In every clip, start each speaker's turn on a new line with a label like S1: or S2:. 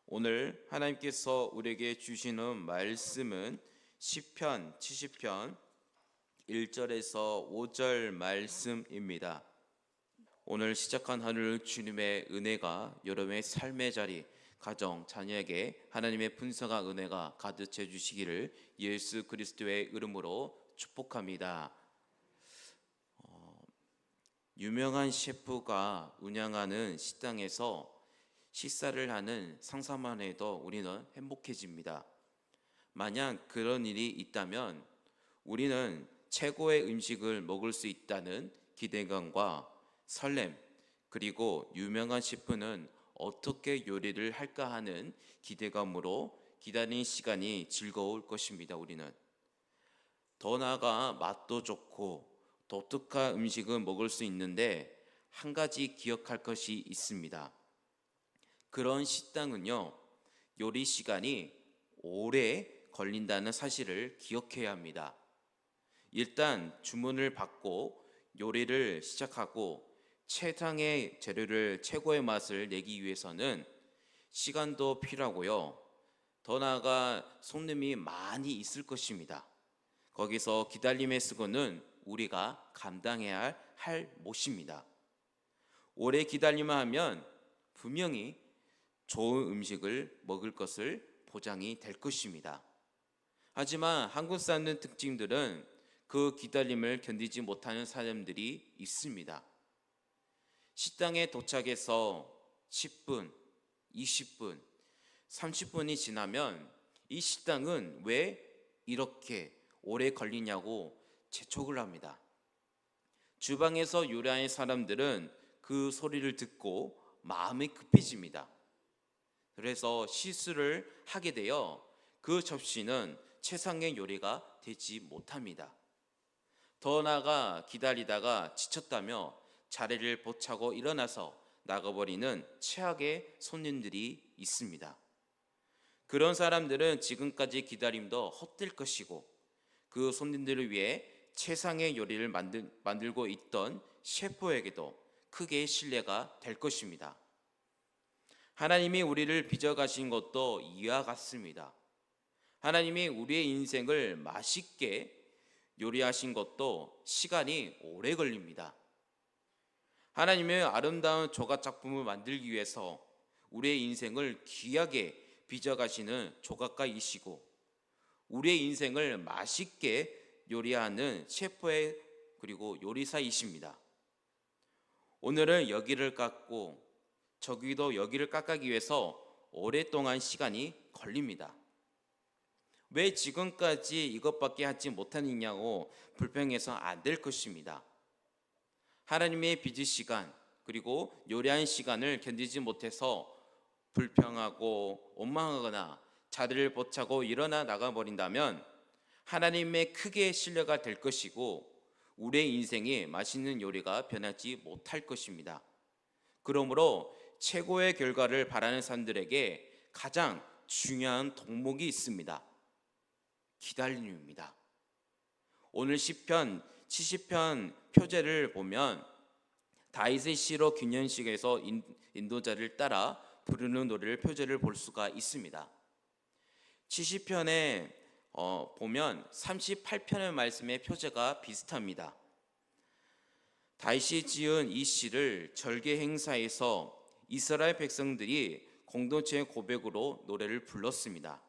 S1: 오늘 하나님께서 우리에게 주시는 말씀은 시편 70편 1절에서 5절 말씀입니다. 오늘 시작한 하늘 주님의 은혜가 여러분의 삶의 자리, 가정, 자녀에게 하나님의 분성한 은혜가 가득 채 주시기를 예수 그리스도의 이름으로 축복합니다. 유명한 셰프가 운영하는 식당에서 식사를 하는 상상만 해도 우리는 행복해집니다. 만약 그런 일이 있다면 우리는 최고의 음식을 먹을 수 있다는 기대감과 설렘, 그리고 유명한 셰프는 어떻게 요리를 할까 하는 기대감으로 기다리는 시간이 즐거울 것입니다. 우리는 더 나아가 맛도 좋고 독특한 음식을 먹을 수 있는데 한 가지 기억할 것이 있습니다. 그런 식당은요, 요리 시간이 오래 걸린다는 사실을 기억해야 합니다. 일단 주문을 받고 요리를 시작하고 최상의 재료를 최고의 맛을 내기 위해서는 시간도 필요하고요. 더 나아가 손님이 많이 있을 것입니다. 거기서 기다림의 수고는 우리가 감당해야 할 몫입니다. 오래 기다리만 하면 분명히 좋은 음식을 먹을 것을 보장이 될 것입니다. 하지만 한국 사람들 특징들은 그 기다림을 견디지 못하는 사람들이 있습니다. 식당에 도착해서 10분, 20분, 30분이 지나면 이 식당은 왜 이렇게 오래 걸리냐고 재촉을 합니다. 주방에서 요리하는 사람들은 그 소리를 듣고 마음이 급해집니다. 그래서 실수를 하게 되어 그 접시는 최상의 요리가 되지 못합니다. 더 나아가 기다리다가 지쳤다며 자리를 보차고 일어나서 나가버리는 최악의 손님들이 있습니다. 그런 사람들은 지금까지 기다림도 헛될 것이고 그 손님들을 위해 최상의 요리를 만들고 있던 셰프에게도 크게 신뢰가 될 것입니다. 하나님이 우리를 빚어가신 것도 이와 같습니다. 하나님이 우리의 인생을 맛있게 요리하신 것도 시간이 오래 걸립니다. 하나님의 아름다운 조각 작품을 만들기 위해서 우리의 인생을 귀하게 빚어가시는 조각가이시고 우리의 인생을 맛있게 요리하는 셰프의 그리고 요리사이십니다. 오늘은 여기를 깎고 저기도 여기를 깎기 위해서 오랫동안 시간이 걸립니다. 왜 지금까지 이것밖에 하지 못하느냐고 불평해서 안 될 것입니다. 하나님의 빚의 시간 그리고 요리하는 시간을 견디지 못해서 불평하고 원망하거나 자리를 보차고 일어나 나가버린다면 하나님의 크게 신뢰가 될 것이고 우리의 인생이 맛있는 요리가 변하지 못할 것입니다. 그러므로 최고의 결과를 바라는 사람들에게 가장 중요한 덕목이 있습니다. 기다림입니다. 오늘 시편 70편 표제를 보면 다윗의 시로 균연식에서 인도자를 따라 부르는 노래를 표제를 볼 수가 있습니다. 70편에 보면 38편의 말씀의 표제가 비슷합니다. 다윗이 지은 이 시를 절개 행사에서 이스라엘 백성들이 공동체의 고백으로 노래를 불렀습니다.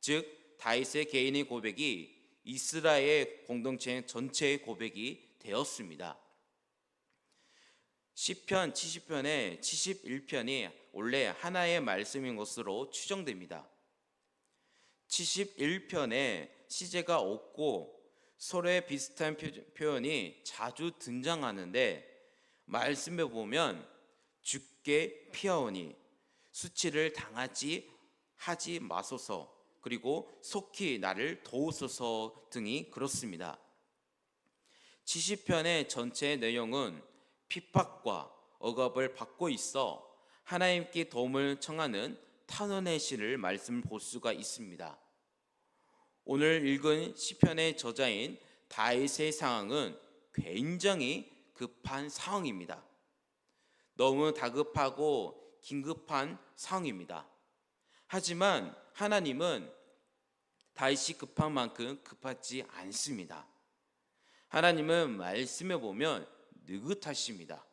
S1: 즉 다윗의 개인의 고백이 이스라엘 공동체 전체의 고백이 되었습니다. 시편 70편의 71편이 원래 하나의 말씀인 것으로 추정됩니다. 71편에 시제가 없고 서로의 비슷한 표현이 자주 등장하는데 말씀에 보면 주께 피하오니 수치를 당하지 하지 마소서 그리고 속히 나를 도우소서 등이 그렇습니다. 70편의 전체 내용은 핍박과 억압을 받고 있어 하나님께 도움을 청하는 탄원의 시를 말씀 볼 수가 있습니다. 오늘 읽은 시편의 저자인 다윗의 상황은 굉장히 급한 상황입니다. 너무 다급하고 긴급한 상황입니다. 하지만 하나님은 다윗이 급한 만큼 급하지 않습니다. 하나님은 말씀에 보면 느긋하십니다.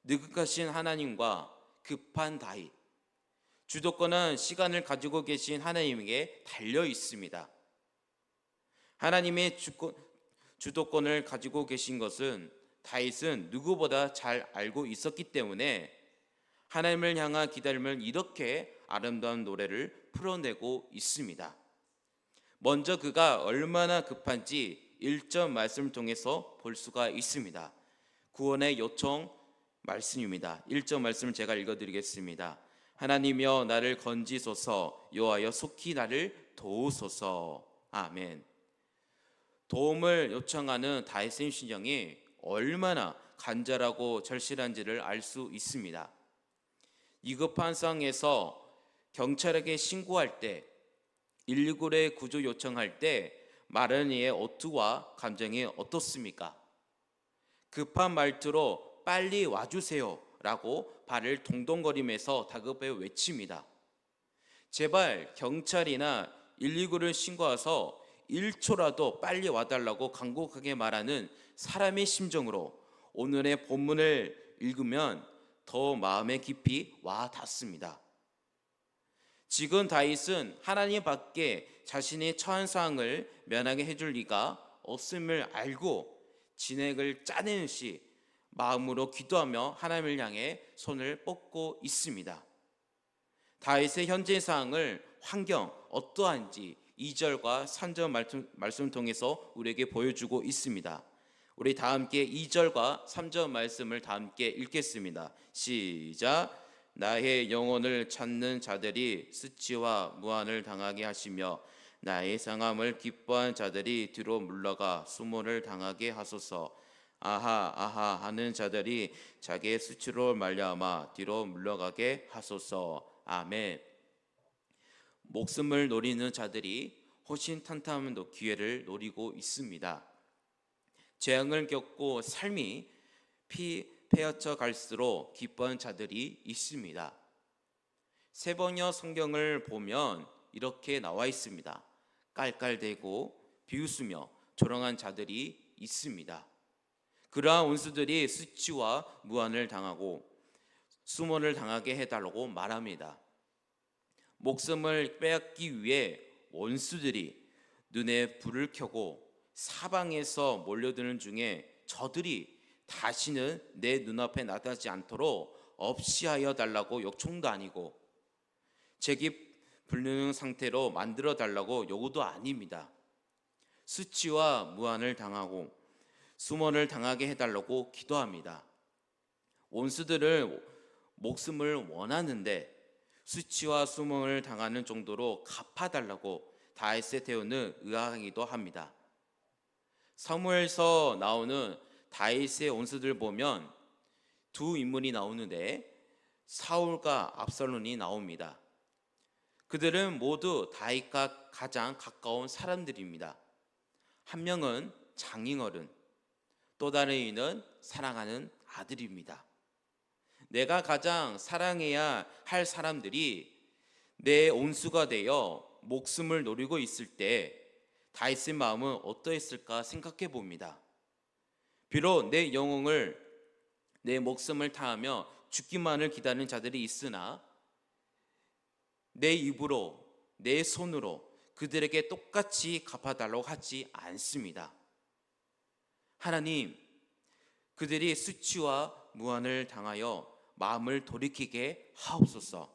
S1: 느긋하신 하나님과 급한 다윗, 주도권은 시간을 가지고 계신 하나님에게 달려 있습니다. 하나님의 주도권을 가지고 계신 것은 다윗은 누구보다 잘 알고 있었기 때문에 하나님을 향한 기다림을 이렇게 아름다운 노래를 풀어내고 있습니다. 먼저 그가 얼마나 급한지 1절 말씀을 통해서 볼 수가 있습니다. 구원의 요청 말씀입니다. 1절 말씀을 제가 읽어드리겠습니다. 하나님이여 나를 건지소서, 여호와여 속히 나를 도우소서. 아멘. 도움을 요청하는 다윗의 심정이 얼마나 간절하고 절실한지를 알 수 있습니다. 위급한 상황에서 경찰에게 신고할 때, 119에 구조 요청할 때 말하는 이의 어투와 감정이 어떻습니까? 급한 말투로 빨리 와주세요 라고 발을 동동거리면서 다급하게 외칩니다. 제발 경찰이나 119를 신고해서 1초라도 빨리 와달라고 간곡하게 말하는 사람의 심정으로 오늘의 본문을 읽으면 더 마음에 깊이 와 닿습니다. 지금 다윗은 하나님 밖에 자신의 처한 상황을 면하게 해줄 리가 없음을 알고 진액을 짜내는 시 마음으로 기도하며 하나님을 향해 손을 뻗고 있습니다. 다윗의 현재 상황을 환경 어떠한지 2절과 3절 말씀을 통해서 우리에게 보여주고 있습니다. 우리 다 함께 2절과 3절 말씀을 다 함께 읽겠습니다. 시작. 나의 영혼을 찾는 자들이 수치와 무한을 당하게 하시며 나의 상함을 기뻐한 자들이 뒤로 물러가 수모를 당하게 하소서. 아하 아하 하는 자들이 자기의 수치로 말미암아 뒤로 물러가게 하소서. 아멘. 목숨을 노리는 자들이 호신탄탄한 기회를 노리고 있습니다. 재앙을 겪고 삶이 패여쳐 갈수록 기뻐하는 자들이 있습니다. 세번역 성경을 보면 이렇게 나와 있습니다. 깔깔대고 비웃으며 조롱한 자들이 있습니다. 그러한 원수들이 수치와 무한을 당하고 수모를 당하게 해달라고 말합니다. 목숨을 빼앗기 위해 원수들이 눈에 불을 켜고 사방에서 몰려드는 중에 저들이 다시는 내 눈앞에 나타나지 않도록 없이하여 달라고 요청도 아니고 제기 불능한 상태로 만들어 달라고 요구도 아닙니다. 수치와 무한을 당하고 수모를 당하게 해달라고 기도합니다. 원수들을 목숨을 원하는데 수치와 수모를 당하는 정도로 갚아달라고 다윗의 대우는 의아하기도 합니다. 사무엘서 나오는 다윗의 원수들 보면 두 인물이 나오는데 사울과 압살롬이 나옵니다. 그들은 모두 다윗과 가장 가까운 사람들입니다. 한 명은 장인어른, 또 다른 이는 사랑하는 아들입니다. 내가 가장 사랑해야 할 사람들이 내 온수가 되어 목숨을 노리고 있을 때 다윗의 마음은 어떠했을까 생각해 봅니다. 비록 내 영혼을 내 목숨을 다하며 죽기만을 기다리는 자들이 있으나 내 입으로 내 손으로 그들에게 똑같이 갚아달라고 하지 않습니다. 하나님, 그들이 수치와 무한을 당하여 마음을 돌이키게 하옵소서.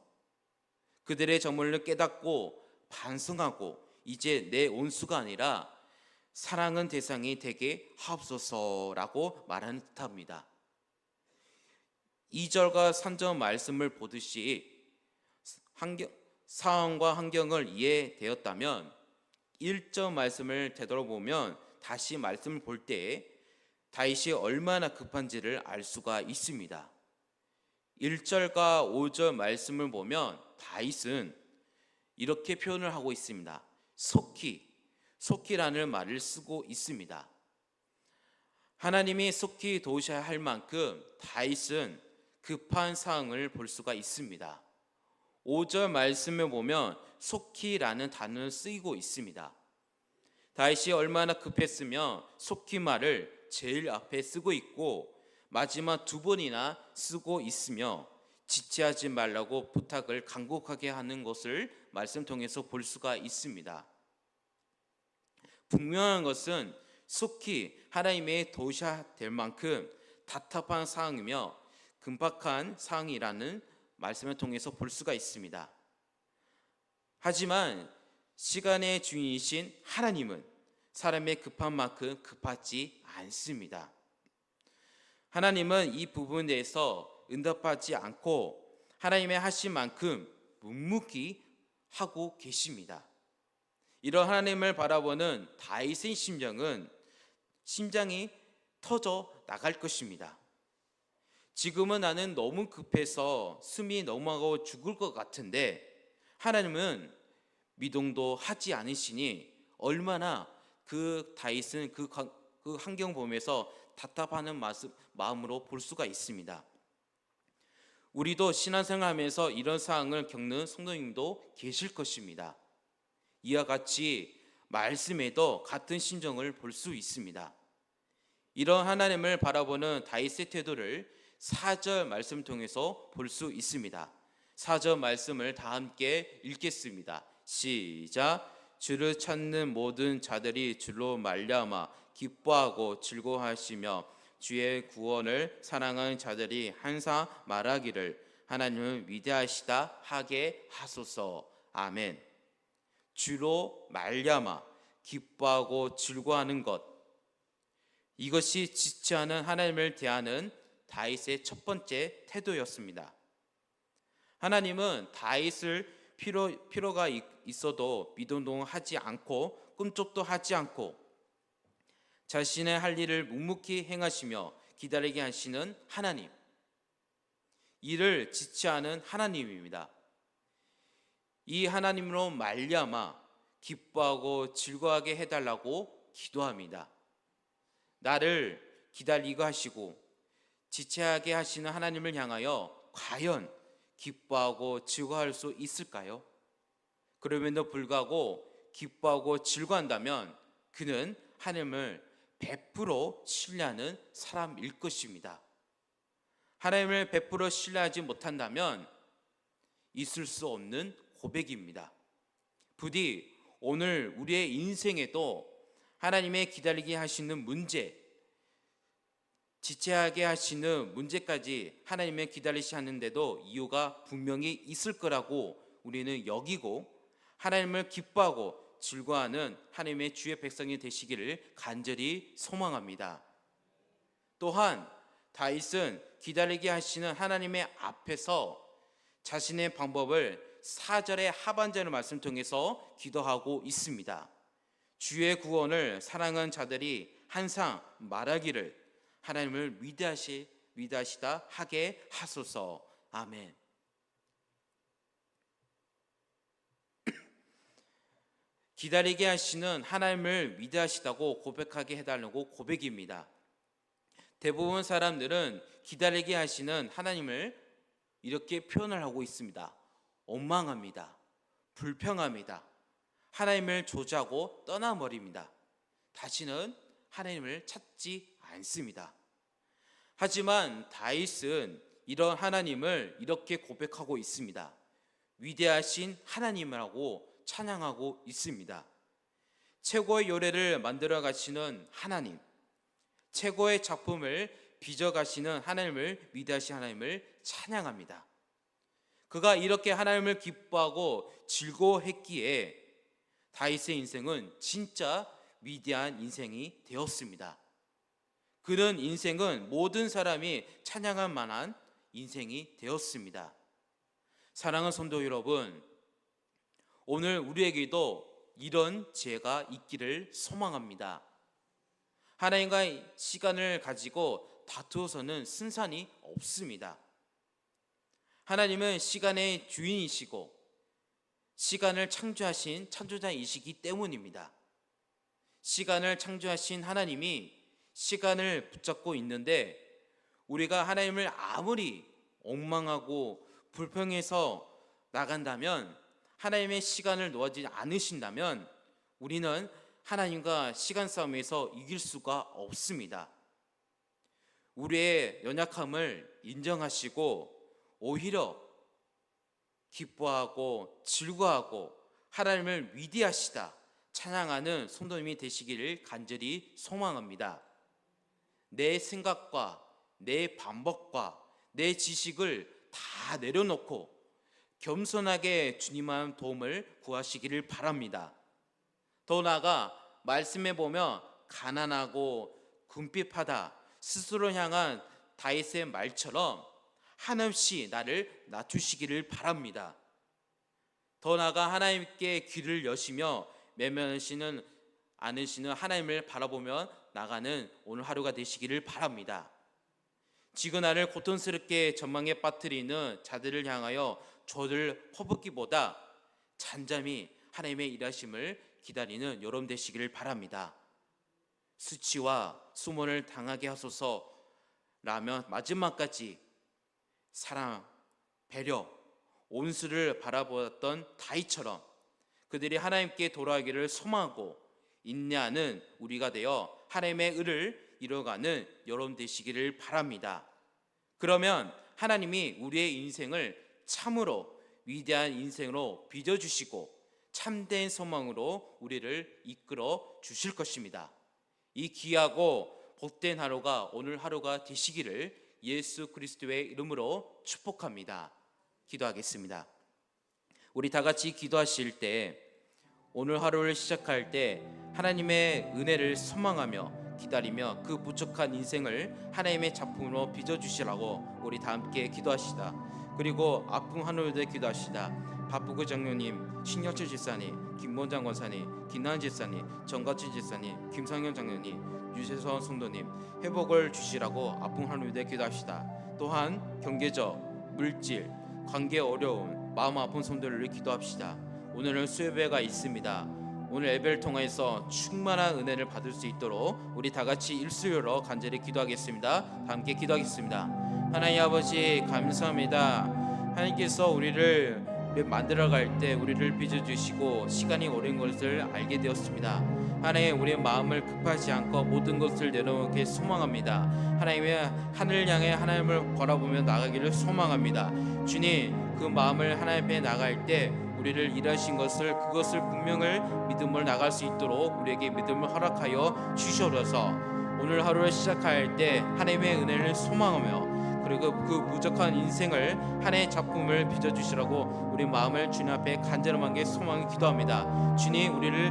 S1: 그들의 저물을 깨닫고 반성하고 이제 내 온수가 아니라 사랑은 대상이 되게 하옵소서라고 말하는 듯합니다. 2절과 3절 말씀을 보듯이 상황과 환경을 이해되었다면 1절 말씀을 되돌아보면 다시 말씀을 볼 때 다윗이 얼마나 급한지를 알 수가 있습니다. 1절과 5절 말씀을 보면 다윗은 이렇게 표현을 하고 있습니다. 속히라는 말을 쓰고 있습니다. 하나님이 속히 도우셔야 할 만큼 다윗은 급한 상황을 볼 수가 있습니다. 5절 말씀에 보면 속히라는 단어를 쓰이고 있습니다. 다윗이 얼마나 급했으며 속히 말을 제일 앞에 쓰고 있고 마지막 두 번이나 쓰고 있으며 지체하지 말라고 부탁을 간곡하게 하는 것을 말씀 통해서 볼 수가 있습니다. 분명한 것은 속히 하나님의 도우셔야 될 만큼 답답한 상황이며 긴박한 상황이라는 말씀을 통해서 볼 수가 있습니다. 하지만 시간의 주인이신 하나님은 사람의 급한 만큼 급하지 않습니다. 하나님은 이 부분에 대해서 응답하지 않고 하나님의 하신 만큼 묵묵히 하고 계십니다. 이런 하나님을 바라보는 다윗의 심장이 터져 나갈 것입니다. 지금은 나는 너무 급해서 숨이 넘어가고 죽을 것 같은데 하나님은 미동도 하지 않으시니 얼마나 그 다윗은 그 환경 보면서 답답하는 마음으로 볼 수가 있습니다. 우리도 신앙생활하면서 이런 상황을 겪는 성도님도 계실 것입니다. 이와 같이 말씀에도 같은 심정을 볼 수 있습니다. 이런 하나님을 바라보는 다윗의 태도를 4절 말씀 통해서 볼 수 있습니다. 4절 말씀을 다 함께 읽겠습니다. 시작. 주를 찾는 모든 자들이 주로 말미암아 기뻐하고 즐거워하시며 주의 구원을 사랑하는 자들이 항상 말하기를 하나님은 위대하시다 하게 하소서. 아멘. 주로 말미암아 기뻐하고 즐거워하는 것, 이것이 지치 않은 하나님을 대하는 다윗의 첫 번째 태도였습니다. 하나님은 다윗을 필요가 있어도 미동동하지 않고 꿈쩍도 하지 않고 자신의 할 일을 묵묵히 행하시며 기다리게 하시는 하나님, 이를 지치 않은 하나님입니다. 이 하나님으로 말미암아 기뻐하고 즐거워하게 해달라고 기도합니다. 나를 기다리게 하시고 지체하게 하시는 하나님을 향하여 과연 기뻐하고 즐거워할 수 있을까요? 그럼에도 불구하고 기뻐하고 즐거워한다면 그는 하나님을 100% 신뢰하는 사람일 것입니다. 하나님을 100% 신뢰하지 못한다면 있을 수 없는 고백입니다. 부디 오늘 우리의 인생에도 하나님의 기다리게 하시는 문제, 지체하게 하시는 문제까지 하나님의 기다리시 하는데도 이유가 분명히 있을 거라고 우리는 여기고 하나님을 기뻐하고 즐거워하는 하나님의 주의 백성이 되시기를 간절히 소망합니다. 또한 다윗은 기다리게 하시는 하나님의 앞에서 자신의 방법을 4절의 하반절의 말씀 통해서 기도하고 있습니다. 주의 구원을 사랑하는 자들이 항상 말하기를 하나님을 위대하시다 하게 하소서. 아멘. 기다리게 하시는 하나님을 위대하시다고 고백하게 해달라고 고백입니다. 대부분 사람들은 기다리게 하시는 하나님을 이렇게 표현을 하고 있습니다. 원망합니다. 불평합니다. 하나님을 조지하고 떠나버립니다. 다시는 하나님을 찾지 않습니다. 하지만 다윗은 이런 하나님을 이렇게 고백하고 있습니다. 위대하신 하나님이라고 찬양하고 있습니다. 최고의 요래를 만들어 가시는 하나님, 최고의 작품을 빚어 가시는 하나님을, 위대하신 하나님을 찬양합니다. 그가 이렇게 하나님을 기뻐하고 즐거워했기에 다윗의 인생은 진짜 위대한 인생이 되었습니다. 그런 인생은 모든 사람이 찬양할 만한 인생이 되었습니다. 사랑하는 성도 여러분, 오늘 우리에게도 이런 지혜가 있기를 소망합니다. 하나님과 시간을 가지고 다투어서는 승산이 없습니다. 하나님은 시간의 주인이시고 시간을 창조하신 창조자이시기 때문입니다. 시간을 창조하신 하나님이 시간을 붙잡고 있는데 우리가 하나님을 아무리 엉망하고 불평해서 나간다면, 하나님의 시간을 놓아주지 않으신다면 우리는 하나님과 시간 싸움에서 이길 수가 없습니다. 우리의 연약함을 인정하시고 오히려 기뻐하고 즐거워하고 하나님을 위대하시다 찬양하는 성도님이 되시기를 간절히 소망합니다. 내 생각과 내 방법과 내 지식을 다 내려놓고 겸손하게 주님의 도움을 구하시기를 바랍니다. 더 나아가 말씀에 보면 가난하고 궁핍하다 스스로 향한 다윗의 말처럼 한없이 나를 낮추시기를 바랍니다. 더 나아가 하나님께 귀를 여시며 매면하시는 않으시는 하나님을 바라보며 나가는 오늘 하루가 되시기를 바랍니다. 지금 나를 고통스럽게 전망에 빠뜨리는 자들을 향하여 저를 퍼붓기보다 잠잠히 하나님의 일하심을 기다리는 여러분 되시기를 바랍니다. 수치와 수모를 당하게 하소서라며 마지막까지 사랑, 배려, 온수를 바라보았던 다윗처럼 그들이 하나님께 돌아가기를 소망하고 인내하는 우리가 되어 하나님의 의를 이뤄가는 여러분 되시기를 바랍니다. 그러면 하나님이 우리의 인생을 참으로 위대한 인생으로 빚어주시고 참된 소망으로 우리를 이끌어 주실 것입니다. 이 귀하고 복된 하루가 오늘 하루가 되시기를 예수 그리스도의 이름으로 축복합니다. 기도하겠습니다. 우리 다 같이 기도하실 때 오늘 하루를 시작할 때 하나님의 은혜를 소망하며 기다리며 그 부족한 인생을 하나님의 작품으로 빚어주시라고 우리 다 함께 기도하시다. 그리고 아픈 하늘에 기도하시다. 박부구 장로님, 신혁철 집사님, 김본장 권사님, 김나은 집사님, 정가진 집사님, 김상현 장로님, 유재선 성도님 회복을 주시라고 아픈 하늘에 기도합시다. 또한 경제적, 물질, 관계 어려움, 마음 아픈 성도들을 기도합시다. 오늘은 수요예배가 있습니다. 오늘 예배를 통해서 충만한 은혜를 받을 수 있도록 우리 다 같이 일수요로 간절히 기도하겠습니다. 다 함께 기도하겠습니다. 하나님 아버지 감사합니다. 하나님께서 우리를 만들어갈 때 우리를 빚어주시고 시간이 오랜 것을 알게 되었습니다. 하나님 우리의 마음을 급하지 않고 모든 것을 내려놓게 소망합니다. 하나님의 하늘 향해 하나님을 바라보며 나가기를 소망합니다. 주님 그 마음을 하나님 앞에 나갈 때 우리를 일하신 것을 그것을 분명을 믿음을 나갈 수 있도록 우리에게 믿음을 허락하여 주시옵소서. 오늘 하루를 시작할 때 하나님의 은혜를 소망하며 그리고 그 부족한 인생을 하나님의 작품을 빚어주시라고 우리 마음을 주님 앞에 간절하게 소망을 기도합니다. 주님 우리를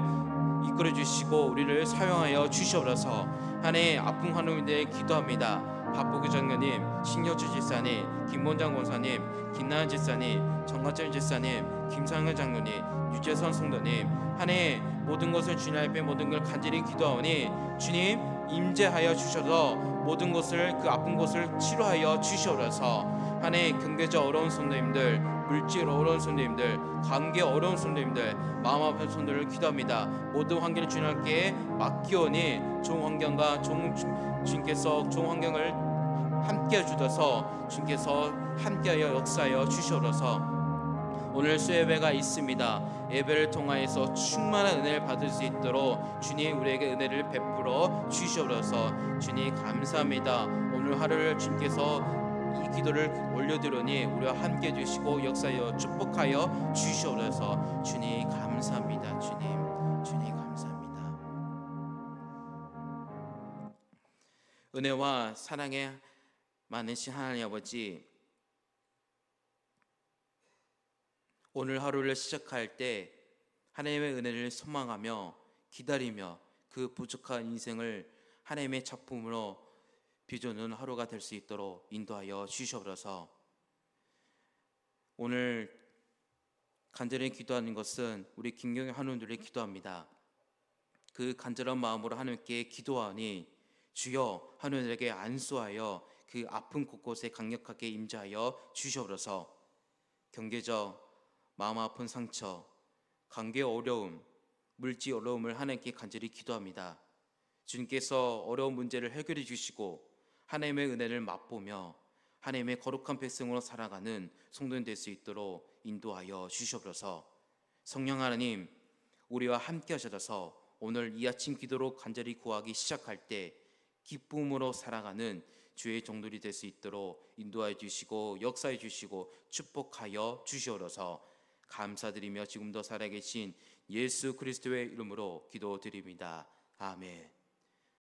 S1: 이끌어 주시고 우리를 사용하여 주시옵소서. 하나님 아픈 하나님에 기도합니다. 박보규 장로님, 신효주 집사님, 김본장 권사님, 김나은 집사님, 정가철 집사님, 김상현 장로님, 유재선 성도님 하나님 모든 것을 주님 앞에 모든 걸 간절히 기도하오니 주님 임재하여 주셔서 모든 것을 그 아픈 것을 치료하여 주시옵소서. 하나님 경제적 어려운 성도님들, 물질 어려운 성도님들, 관계 어려운 성도님들, 마음 아픈 성도를 기도합니다. 모든 환경을 주님께 맡기오니 좋은 환경과 주님께서 좋은 환경을 함께 주셔서 주님께서 함께하여 역사하여 주시옵소서. 오늘 수예배가 있습니다. 예배를 통하여서 충만한 은혜를 받을 수 있도록 주님 우리에게 은혜를 베풀어 주시옵소서. 주님 감사합니다. 오늘 하루를 주님께서 이 기도를 올려드리니 우리와 함께 해주시고 역사하여 축복하여 주시옵소서. 주님 감사합니다. 주님 감사합니다. 은혜와 사랑의 많으신 하나님 아버지, 오늘 하루를 시작할 때 하나님의 은혜를 소망하며 기다리며 그 부족한 인생을 하나님의 작품으로 빚어놓은 하루가 될 수 있도록 인도하여 주시옵소서. 오늘 간절히 기도하는 것은 우리 김경희 하나님들이 기도합니다. 그 간절한 마음으로 하나님께 기도하니 주여 하나님에게 안수하여 그 아픈 곳곳에 강력하게 임재하여 주시옵소서. 경제적 마음 아픈 상처, 관계 어려움, 물질 어려움을 하나님께 간절히 기도합니다. 주님께서 어려운 문제를 해결해 주시고 하나님의 은혜를 맛보며 하나님의 거룩한 백성으로 살아가는 성도인 될 수 있도록 인도하여 주시옵소서. 성령 하나님, 우리와 함께 하셔서 오늘 이 아침 기도로 간절히 구하기 시작할 때 기쁨으로 살아가는 주의 종들이 될 수 있도록 인도하여 주시고 역사해 주시고 축복하여 주시옵소서. 감사드리며 지금도 살아계신 예수 그리스도의 이름으로 기도드립니다. 아멘.